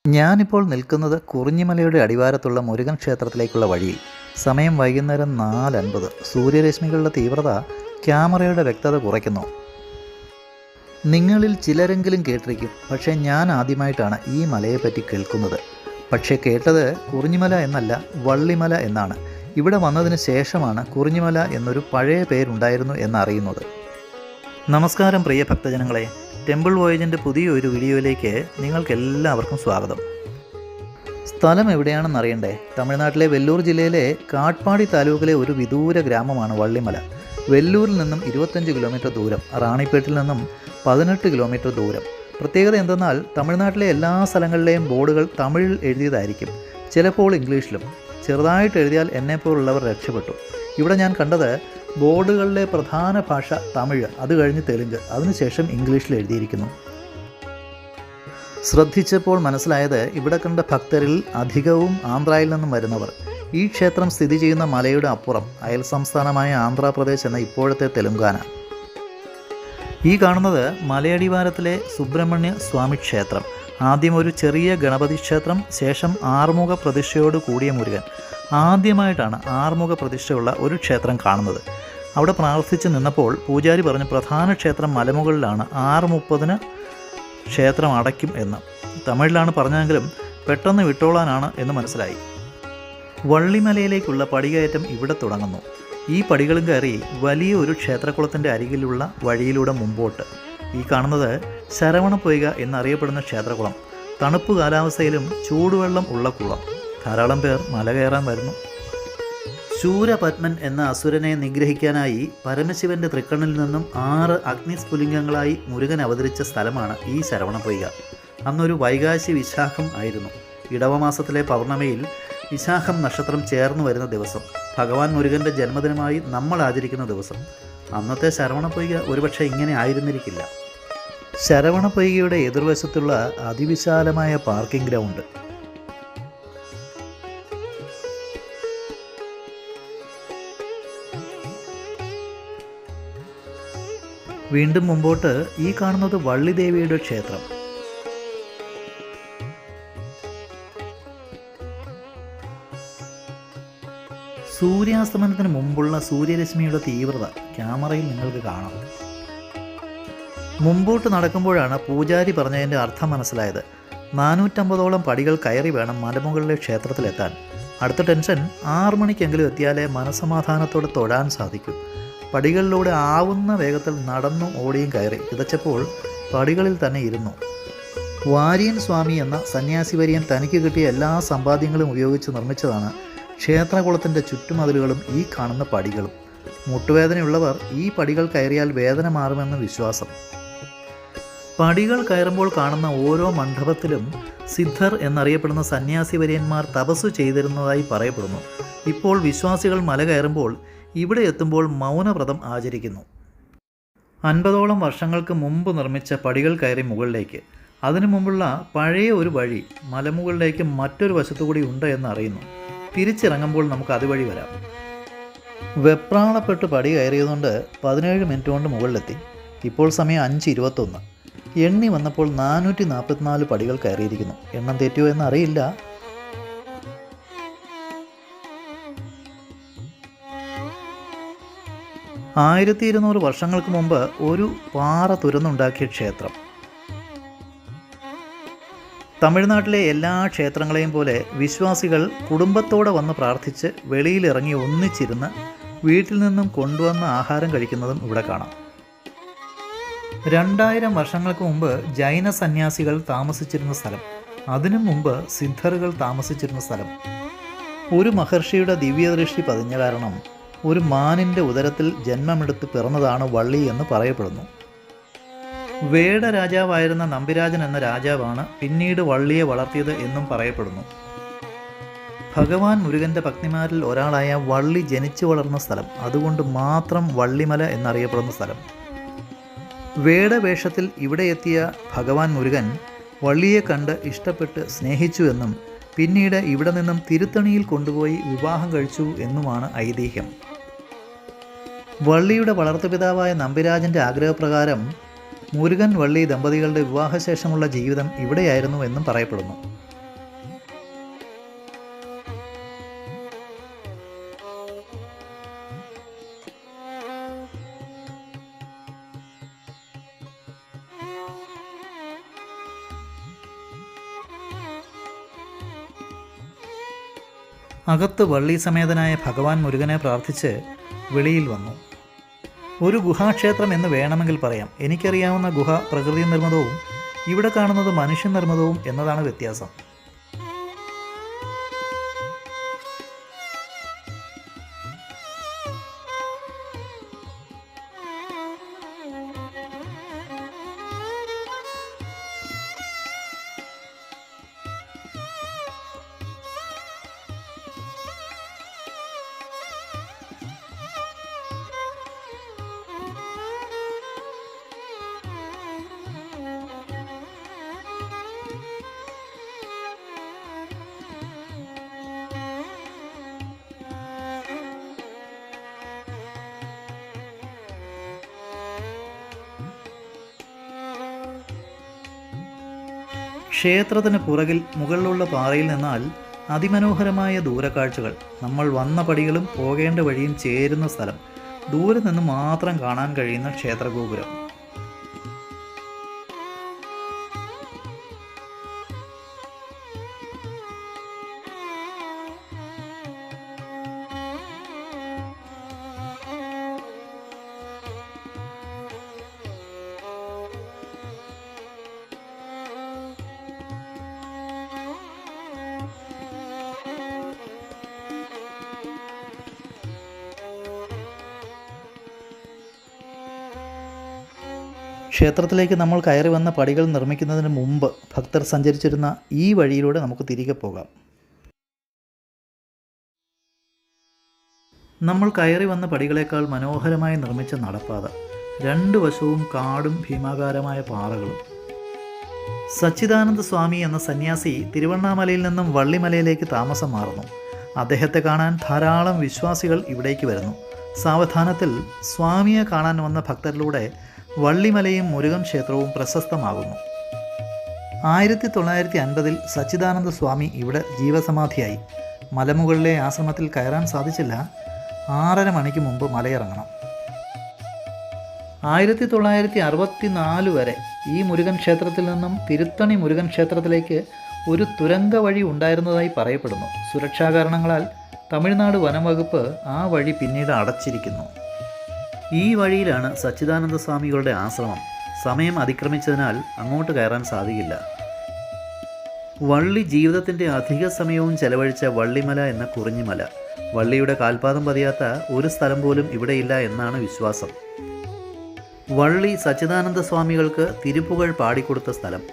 ഞാനിപ്പോൾ നിൽക്കുന്നത് കുറിഞ്ഞിമലയുടെ അടിവാരത്തുള്ള മുരുകൻ ക്ഷേത്രത്തിലേക്കുള്ള വഴിയിൽ. സമയം വൈകുന്നേരം 4:50. സൂര്യരശ്മികളുടെ തീവ്രത ക്യാമറയുടെ വ്യക്തത കുറയ്ക്കുന്നു. നിങ്ങളിൽ ചിലരെങ്കിലും കേട്ടിരിക്കും, പക്ഷേ ഞാൻ ആദ്യമായിട്ടാണ് ഈ മലയെപ്പറ്റി കേൾക്കുന്നത്. പക്ഷേ കേട്ടത് കുറിഞ്ഞിമല എന്നല്ല, വള്ളിമല എന്നാണ്. ഇവിടെ വന്നതിന് ശേഷമാണ് കുറിഞ്ഞിമല എന്നൊരു പഴയ പേരുണ്ടായിരുന്നു എന്നറിയുന്നത്. നമസ്കാരം പ്രിയ ഭക്തജനങ്ങളെ, ടെമ്പിൾ വോയേജിൻ്റെ പുതിയൊരു വീഡിയോയിലേക്ക് നിങ്ങൾക്കെല്ലാവർക്കും സ്വാഗതം. സ്ഥലം എവിടെയാണെന്ന് അറിയണ്ടേ? തമിഴ്നാട്ടിലെ വെല്ലൂർ ജില്ലയിലെ കാട്ട്പാടി താലൂക്കിലെ ഒരു വിദൂര ഗ്രാമമാണ് വള്ളിമല. വെല്ലൂരിൽ നിന്നും 25 കിലോമീറ്റർ ദൂരം, റാണിപ്പേട്ടിൽ നിന്നും 18 കിലോമീറ്റർ ദൂരം. പ്രത്യേകത എന്തെന്നാൽ തമിഴ്നാട്ടിലെ എല്ലാ സ്ഥലങ്ങളിലെയും ബോർഡുകൾ തമിഴിൽ എഴുതിയതായിരിക്കും, ചിലപ്പോൾ ഇംഗ്ലീഷിലും. ചെറുതായിട്ട് എഴുതിയാൽ എന്നെപ്പോലുള്ളവർ രക്ഷപ്പെട്ടു. ഇവിടെ ഞാൻ കണ്ടത് ബോർഡുകളിലെ പ്രധാന ഭാഷ തമിഴ്, അത് കഴിഞ്ഞ് തെലുങ്ക്, അതിനുശേഷം ഇംഗ്ലീഷിൽ എഴുതിയിരിക്കുന്നു. ശ്രദ്ധിച്ചപ്പോൾ മനസ്സിലായത് ഇവിടെ കണ്ട ഭക്തരിൽ അധികവും ആന്ധ്രയിൽ നിന്നും വരുന്നവർ. ഈ ക്ഷേത്രം സ്ഥിതി ചെയ്യുന്ന മലയുടെ അപ്പുറം അയൽ സംസ്ഥാനമായ ആന്ധ്രാപ്രദേശ് എന്ന ഇപ്പോഴത്തെ തെലുങ്കാന. ഈ കാണുന്നത് മലയടിവാരത്തിലെ സുബ്രഹ്മണ്യ സ്വാമി ക്ഷേത്രം. ആദ്യം ഒരു ചെറിയ ഗണപതി ക്ഷേത്രം, ശേഷം ആറുമുഖ പ്രതിഷ്ഠയോട് കൂടിയ മുരുകൻ. ആദ്യമായിട്ടാണ് ആറുമുഖ പ്രതിഷ്ഠയുള്ള ഒരു ക്ഷേത്രം കാണുന്നത്. അവിടെ പ്രാർത്ഥിച്ച് നിന്നപ്പോൾ പൂജാരി പറഞ്ഞു പ്രധാന ക്ഷേത്രം മലമുകളിലാണ്, 6:30 ക്ഷേത്രം അടയ്ക്കും എന്ന്. തമിഴിലാണ് പറഞ്ഞതെങ്കിലും പെട്ടെന്ന് വിട്ടോളാനാണ് എന്ന് മനസ്സിലായി. വള്ളിമലയിലേക്കുള്ള പടികയറ്റം ഇവിടെ തുടങ്ങുന്നു. ഈ പടികളും കയറി വലിയ ഒരു ക്ഷേത്രക്കുളത്തിൻ്റെ അരികിലുള്ള വഴിയിലൂടെ മുമ്പോട്ട്. ഈ കാണുന്നത് ശരവണപ്പൊയ്ക എന്നറിയപ്പെടുന്ന ക്ഷേത്രക്കുളം. തണുപ്പ് കാലാവസ്ഥയിലും ചൂടുവെള്ളം ഉള്ള കുളം. ധാരാളം പേർ മല കയറാൻ വരുന്നു. ശൂരപത്മൻ എന്ന അസുരനെ നിഗ്രഹിക്കാനായി പരമശിവന്റെ തൃക്കണ്ണിൽ നിന്നും 6 അഗ്നിസ്ഫുലിംഗങ്ങളായി മുരുകൻ അവതരിച്ച സ്ഥലമാണ് ഈ ശരവണപ്പൊയ്ക. അന്നൊരു വൈകാശി വിശാഖം ആയിരുന്നു. ഇടവമാസത്തിലെ പൗർണമിയിൽ വിശാഖം നക്ഷത്രം ചേർന്ന് വരുന്ന ദിവസം, ഭഗവാൻ മുരുകൻ്റെ ജന്മദിനമായി നമ്മൾ ആചരിക്കുന്ന ദിവസം. അന്നത്തെ ശരവണപ്പൊയ്ക ഒരുപക്ഷെ ഇങ്ങനെ ആയിരുന്നിരിക്കില്ല. ശരവണപ്പൊയ്കയുടെ എതിർവശത്തുള്ള അതിവിശാലമായ പാർക്കിംഗ് ഗ്രൗണ്ട്. വീണ്ടും മുമ്പോട്ട് ഈ കാണുന്നത് വള്ളിദേവിയുടെ ക്ഷേത്രം. സൂര്യാസ്തമനത്തിന് മുമ്പുള്ള സൂര്യരശ്മിയുടെ തീവ്രത ക്യാമറയിൽ നിങ്ങൾക്ക് കാണാം. മുമ്പോട്ട് നടക്കുമ്പോഴാണ് പൂജാരി പറഞ്ഞതിൻ്റെ അർത്ഥം മനസ്സിലായത്. 450ഓളം പടികൾ കയറി വേണം മലമുകളിലെ ക്ഷേത്രത്തിലെത്താൻ. അടുത്ത ടെൻഷൻ 6 മണിക്കെങ്കിലും എത്തിയാലേ മനസ്സമാധാനത്തോടെ തൊഴാൻ സാധിക്കൂ. പടികളിലൂടെ ആവുന്ന വേഗത്തിൽ നടന്നു ഓടിയും കയറി കിതച്ചപ്പോൾ പടികളിൽ തന്നെ ഇരുന്നു. വാര്യൻ സ്വാമി എന്ന സന്യാസി വര്യൻ തനിക്ക് കിട്ടിയ എല്ലാ സമ്പാദ്യങ്ങളും ഉപയോഗിച്ച് നിർമ്മിച്ചതാണ് ക്ഷേത്രകുളത്തിൻ്റെ ചുറ്റുമതിലുകളും ഈ കാണുന്ന പടികളും. മുട്ടുവേദനയുള്ളവർ ഈ പടികൾ കയറിയാൽ വേദന മാറുമെന്ന് വിശ്വാസം. പടികൾ കയറുമ്പോൾ കാണുന്ന ഓരോ മണ്ഡപത്തിലും സിദ്ധർ എന്നറിയപ്പെടുന്ന സന്യാസി വര്യന്മാർ തപസ്സു ചെയ്തിരുന്നതായി പറയപ്പെടുന്നു. ഇപ്പോൾ വിശ്വാസികൾ മല കയറുമ്പോൾ ഇവിടെ എത്തുമ്പോൾ മൗനവ്രതം ആചരിക്കുന്നു. 50ഓളം വർഷങ്ങൾക്ക് മുമ്പ് നിർമ്മിച്ച പടികൾ കയറി മുകളിലേക്ക്. അതിനു മുമ്പുള്ള പഴയ ഒരു വഴി മലമുകളിലേക്ക് മറ്റൊരു വശത്തുകൂടി ഉണ്ട് എന്നറിയുന്നു. തിരിച്ചിറങ്ങുമ്പോൾ നമുക്ക് അതുവഴി വരാം. വെപ്രാളപ്പെട്ട് പടി കയറിയതുകൊണ്ട് 17 മിനിറ്റ് കൊണ്ട് മുകളിലെത്തി. ഇപ്പോൾ സമയം 5:21. എണ്ണി വന്നപ്പോൾ 444 പടികൾ കയറിയിരിക്കുന്നു. എണ്ണം തെറ്റിയോ എന്നറിയില്ല. ആയിരത്തി 200 വർഷങ്ങൾക്ക് മുമ്പ് ഒരു പാറ തുരന്നുണ്ടാക്കിയ ക്ഷേത്രം. തമിഴ്നാട്ടിലെ എല്ലാ ക്ഷേത്രങ്ങളെയും പോലെ വിശ്വാസികൾ കുടുംബത്തോടെ വന്ന് പ്രാർത്ഥിച്ച് വെളിയിലിറങ്ങി ഒന്നിച്ചിരുന്ന് വീട്ടിൽ നിന്നും കൊണ്ടുവന്ന ആഹാരം കഴിക്കുന്നതും ഇവിടെ കാണാം. 2000 വർഷങ്ങൾക്ക് മുമ്പ് ജൈന സന്യാസികൾ താമസിച്ചിരുന്ന സ്ഥലം. അതിനു മുമ്പ് സിദ്ധറുകൾ താമസിച്ചിരുന്ന സ്ഥലം. ഒരു മഹർഷിയുടെ ദിവ്യദൃഷ്ടി പതിഞ്ഞ കാരണം ഒരു മാനിൻ്റെ ഉദരത്തിൽ ജന്മമെടുത്ത് പിറന്നതാണ് വള്ളി എന്ന് പറയപ്പെടുന്നു. വേട രാജാവായിരുന്ന നമ്പിരാജൻ എന്ന രാജാവാണ് പിന്നീട് വള്ളിയെ വളർത്തിയത് എന്നും പറയപ്പെടുന്നു. ഭഗവാൻ മുരുകൻ്റെ ഭക്തിമാരിൽ ഒരാളായ വള്ളി ജനിച്ചു വളർന്ന സ്ഥലം, അതുകൊണ്ട് മാത്രം വള്ളിമല എന്നറിയപ്പെടുന്ന സ്ഥലം. വേടവേഷത്തിൽ ഇവിടെ എത്തിയ ഭഗവാൻ മുരുകൻ വള്ളിയെ കണ്ട് ഇഷ്ടപ്പെട്ട് സ്നേഹിച്ചു എന്നും പിന്നീട് ഇവിടെ നിന്നും തിരുത്തണിയിൽ കൊണ്ടുപോയി വിവാഹം കഴിച്ചു എന്നുമാണ് ഐതിഹ്യം. വള്ളിയുടെ വളർത്തുപിതാവായ നമ്പിരാജൻ്റെ ആഗ്രഹപ്രകാരം മുരുകൻ വള്ളി ദമ്പതികളുടെ വിവാഹശേഷമുള്ള ജീവിതം ഇവിടെയായിരുന്നു എന്നും പറയപ്പെടുന്നു. അകത്ത് വള്ളി സമേതനായ ഭഗവാൻ മുരുകനെ പ്രാർത്ഥിച്ച് വെളിയിൽ വന്നു. ഒരു ഗുഹാക്ഷേത്രം എന്ന് വേണമെങ്കിൽ പറയാം. എനിക്കറിയാവുന്ന ഗുഹ പ്രകൃതി നിർമ്മിതവും ഇവിടെ കാണുന്നത് മനുഷ്യനിർമ്മിതവും എന്നതാണ് വ്യത്യാസം. ക്ഷേത്രത്തിന് പുറകിൽ മുകളിലുള്ള പാറയിൽ നിന്നാൽ അതിമനോഹരമായ ദൂരക്കാഴ്ചകൾ. നമ്മൾ വന്ന പടികളും പോകേണ്ട വഴിയും ചേരുന്ന സ്ഥലം. ദൂരെ നിന്ന് മാത്രം കാണാൻ കഴിയുന്ന ക്ഷേത്രഗോപുരം. ക്ഷേത്രത്തിലേക്ക് നമ്മൾ കയറി വന്ന പടികൾ നിർമ്മിക്കുന്നതിന് മുമ്പ് ഭക്തർ സഞ്ചരിച്ചിരുന്ന ഈ വഴിയിലൂടെ നമുക്ക് തിരികെ പോകാം. നമ്മൾ കയറി വന്ന പടികളേക്കാൾ മനോഹരമായി നിർമ്മിച്ച നടപ്പാത. രണ്ട് വശവും കാടും ഭീമാകാരമായ പാറകളും. സച്ചിദാനന്ദ സ്വാമി എന്ന സന്യാസി തിരുവണ്ണാമലയിൽ നിന്നും വള്ളിമലയിലേക്ക് താമസം മാറുന്നു. അദ്ദേഹത്തെ കാണാൻ ധാരാളം വിശ്വാസികൾ ഇവിടേക്ക് വരുന്നു. സാവധാനത്തിൽ സ്വാമിയെ കാണാൻ വന്ന ഭക്തരിലൂടെ വള്ളിമലയും മുരുകൻ ക്ഷേത്രവും പ്രശസ്തമാകുന്നു. 1950 സച്ചിദാനന്ദ സ്വാമി ഇവിടെ ജീവസമാധിയായി. മലമുകളിലെ ആശ്രമത്തിൽ കയറാൻ സാധിച്ചില്ല. 6:30 മണിക്ക് മുമ്പ് മലയിറങ്ങണം. 1964 വരെ ഈ മുരുകൻ ക്ഷേത്രത്തിൽ നിന്നും തിരുത്തണി മുരുകൻ ക്ഷേത്രത്തിലേക്ക് ഒരു തുരങ്ക വഴി ഉണ്ടായിരുന്നതായി പറയപ്പെടുന്നു. സുരക്ഷാ കാരണങ്ങളാൽ തമിഴ്നാട് വനം വകുപ്പ് ആ വഴി പിന്നീട് അടച്ചിരിക്കുന്നു. ഈ വഴിയിലാണ് സച്ചിദാനന്ദ സ്വാമികളുടെ ആശ്രമം. സമയം അതിക്രമിച്ചതിനാൽ അങ്ങോട്ട് കയറാൻ സാധിക്കില്ല. വള്ളി ജീവിതത്തിൻ്റെ അധിക സമയവും ചെലവഴിച്ച വള്ളിമല എന്ന കുറിഞ്ഞിമല. വള്ളിയുടെ കാൽപാദം പതിയാത്ത ഒരു സ്ഥലം പോലും ഇവിടെയില്ല എന്നാണ് വിശ്വാസം. വള്ളി സച്ചിദാനന്ദ സ്വാമികൾക്ക് തിരുപ്പുകൾ പാടിക്കൊടുത്ത സ്ഥലം.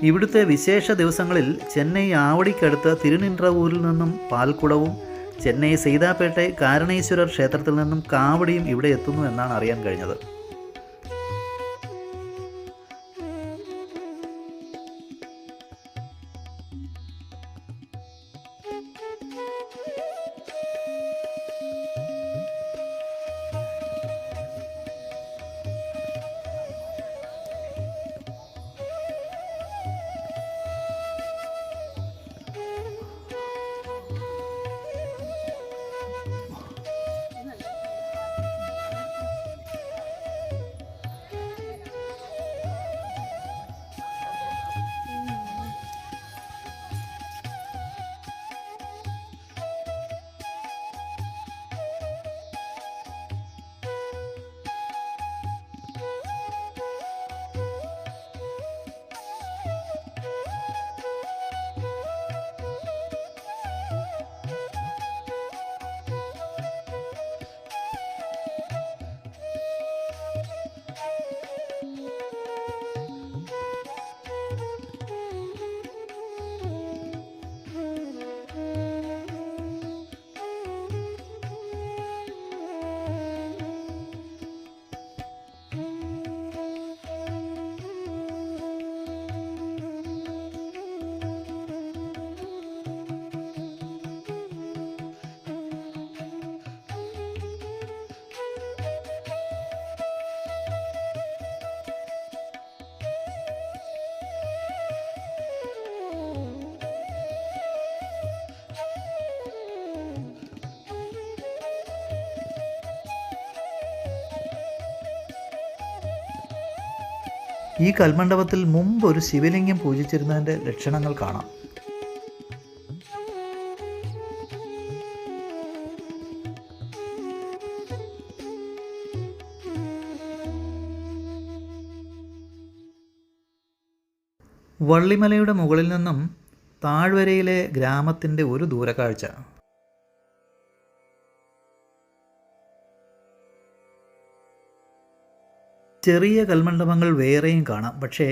ഇവിടുത്തെ വിശേഷ ദിവസങ്ങളിൽ ചെന്നൈ ആവടിക്കടുത്ത് തിരുനിன்றവൂരിൽ നിന്നും പാൽക്കുടവും ചെന്നൈ സീതാപേട്ടെ കാരണേശ്വരർ ക്ഷേത്രത്തിൽ നിന്നും കാവടിയും ഇവിടെ എത്തുന്നു എന്നാണ് അറിയാൻ കഴിഞ്ഞത്. ഈ കൽമണ്ഡപത്തിൽ മുമ്പ് ഒരു ശിവലിംഗം പൂജിച്ചിരുന്നതിൻ്റെ ലക്ഷണങ്ങൾ കാണാം. വള്ളിമലയുടെ മുകളിൽ നിന്നും താഴ്വരയിലെ ഗ്രാമത്തിൻ്റെ ഒരു ദൂരക്കാഴ്ച. ചെറിയ കൽമണ്ഡപങ്ങൾ വേറെയും കാണാം. പക്ഷേ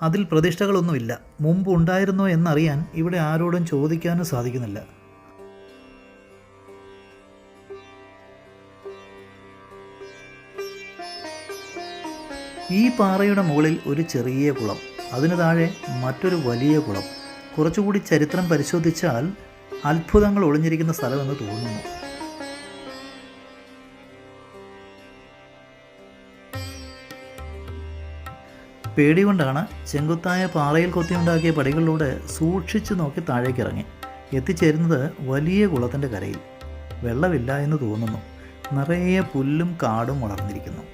അതിൽ പ്രതിഷ്ഠകളൊന്നുമില്ല. മുമ്പ് ഉണ്ടായിരുന്നോ എന്നറിയാൻ ഇവിടെ ആരോടും ചോദിക്കാനും സാധിക്കുന്നില്ല. ഈ പാറയുടെ മുകളിൽ ഒരു ചെറിയ കുളം, അതിനു താഴെ മറ്റൊരു വലിയ കുളം. കുറച്ചുകൂടി ചരിത്രം പരിശോധിച്ചാൽ അത്ഭുതങ്ങൾ ഒളിഞ്ഞിരിക്കുന്ന സ്ഥലമെന്ന് തോന്നുന്നു. പേടികൊണ്ടാണ് ചെങ്കുത്തായ പാറയിൽ കൊത്തിയുണ്ടാക്കിയ പടികളിലൂടെ സൂക്ഷിച്ചു നോക്കി താഴേക്കിറങ്ങി. എത്തിച്ചേരുന്നത് വലിയ കുളത്തിൻ്റെ കരയിൽ. വെള്ളമില്ല എന്ന് തോന്നുന്നു. നിറയെ പുല്ലും കാടും വളർന്നിരിക്കുന്നു.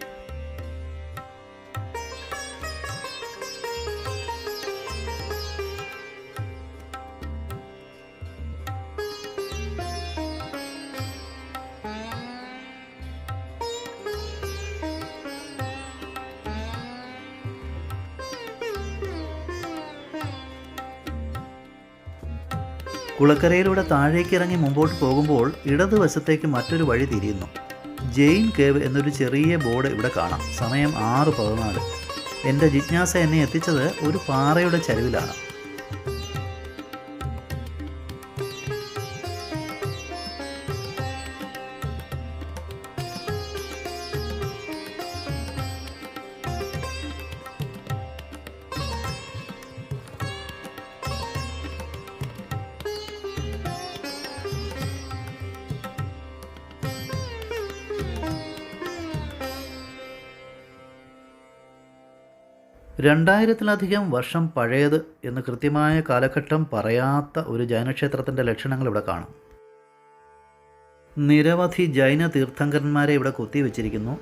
കുളക്കരയിലൂടെ താഴേക്കിറങ്ങി മുമ്പോട്ട് പോകുമ്പോൾ ഇടതുവശത്തേക്ക് മറ്റൊരു വഴി തിരിയുന്നു. ജെയിൻ കേവ് എന്നൊരു ചെറിയ ബോർഡ് ഇവിടെ കാണാം. സമയം 6:14. എൻ്റെ ജിജ്ഞാസ എന്നെ എത്തിച്ചത് ഒരു പാറയുടെ ചരിവിലാണ്. രണ്ടായിരത്തിലധികം വർഷം പഴയത് എന്ന് കൃത്യമായ കാലഘട്ടം പറയാത്ത ഒരു ജൈനക്ഷേത്രത്തിൻ്റെ ലക്ഷണങ്ങൾ ഇവിടെ കാണാം. നിരവധി ജൈന തീർത്ഥങ്കരന്മാരെ ഇവിടെ കൊത്തിവെച്ചിരിക്കുന്നു.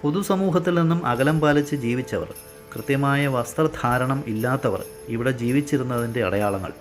പൊതുസമൂഹത്തിൽ നിന്നും അകലം പാലിച്ച് ജീവിച്ചവർ, കൃത്യമായ വസ്ത്രധാരണം ഇല്ലാത്തവർ ഇവിടെ ജീവിച്ചിരുന്നതിൻ്റെ അടയാളങ്ങൾ.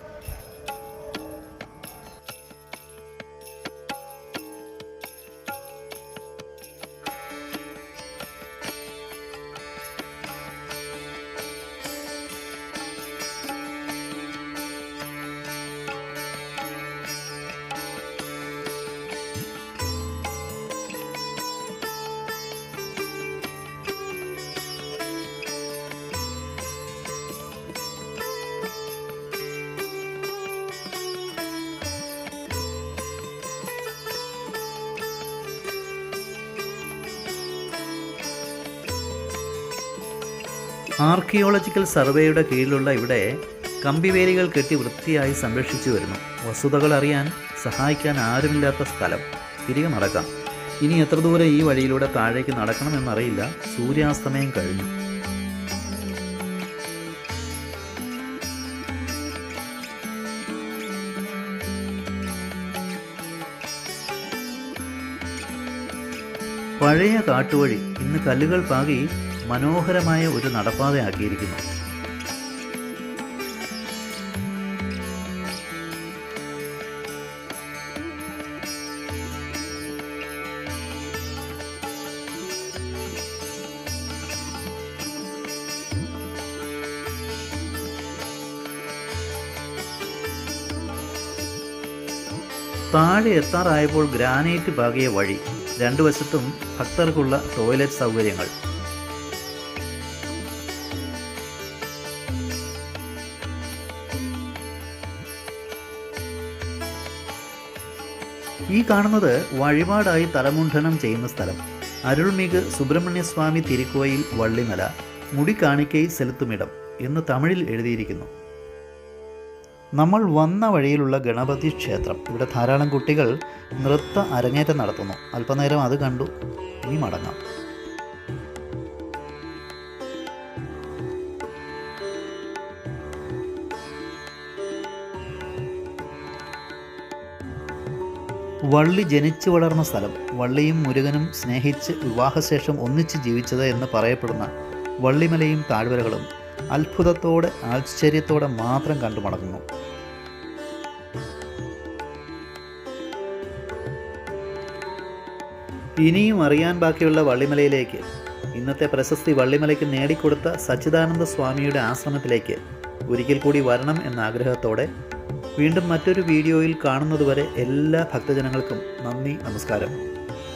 ആർക്കിയോളജിക്കൽ സർവേയുടെ കീഴിലുള്ള ഇവിടെ കമ്പിവേലികൾ കെട്ടി വൃത്തിയായി സംരക്ഷിച്ചു വരുന്നു. വസ്തുതകൾ അറിയാൻ സഹായിക്കാൻ ആരുമില്ലാത്ത സ്ഥലം. തിരികെ നടക്കാം. ഇനി എത്ര ദൂരം ഈ വഴിയിലൂടെ താഴേക്ക് നടക്കണമെന്നറിയില്ല. സൂര്യാസ്തമയം കഴിഞ്ഞു. പഴയ കാട്ടുവഴി ഇന്ന് കല്ലുകൾ പാകി മനോഹരമായ ഒരു നടപ്പാതയാക്കിയിരിക്കുന്നു. താഴെ എത്താറായപ്പോൾ ഗ്രാനൈറ്റ് പാകിയ വഴി, രണ്ടു വശത്തും ഭക്തർക്കുള്ള ടോയ്ലറ്റ് സൗകര്യങ്ങൾ. ഈ കാണുന്നത് വഴിപാടായി തലമുണ്ഡനം ചെയ്യുന്ന സ്ഥലം. അരുൾമിகு സുബ്രഹ്മണ്യസ്വാമി തിരുക്കോയിൽ വള്ളിമല മുടി കാണിക്കൈ സെലുത്തുമിടം എന്ന് തമിഴിൽ എഴുതിയിരിക്കുന്നു. നമ്മൾ വന്ന വഴിയിലുള്ള ഗണപതി ക്ഷേത്രം. ഇവിടെ ധാരാളം കുട്ടികൾ നൃത്ത അരങ്ങേറ്റം നടത്തുന്നു. അല്പനേരം അത് കണ്ടു. ഇനി മടങ്ങാം. വള്ളി ജനിച്ചു വളർന്ന സ്ഥലം. വള്ളിയും മുരുകനും സ്നേഹിച്ച് വിവാഹശേഷം ഒന്നിച്ച് ജീവിച്ചത് എന്ന് പറയപ്പെടുന്ന വള്ളിമലയും താഴ്വരകളും അത്ഭുതത്തോടെ ആശ്ചര്യത്തോടെ മാത്രം കണ്ടു മടങ്ങുന്നു. ഇനിയും അറിയാൻ ബാക്കിയുള്ള വള്ളിമലയിലേക്ക്, ഇന്നത്തെ പ്രശസ്തി വള്ളിമലയ്ക്ക് നേടിക്കൊടുത്ത സച്ചിദാനന്ദ സ്വാമിയുടെ ആശ്രമത്തിലേക്ക് ഒരിക്കൽ കൂടി വരണം എന്ന ആഗ്രഹത്തോടെ വീണ്ടും മറ്റൊരു വീഡിയോയിൽ കാണുന്നതുവരെ എല്ലാ ഭക്തജനങ്ങൾക്കും നന്ദി, നമസ്കാരം.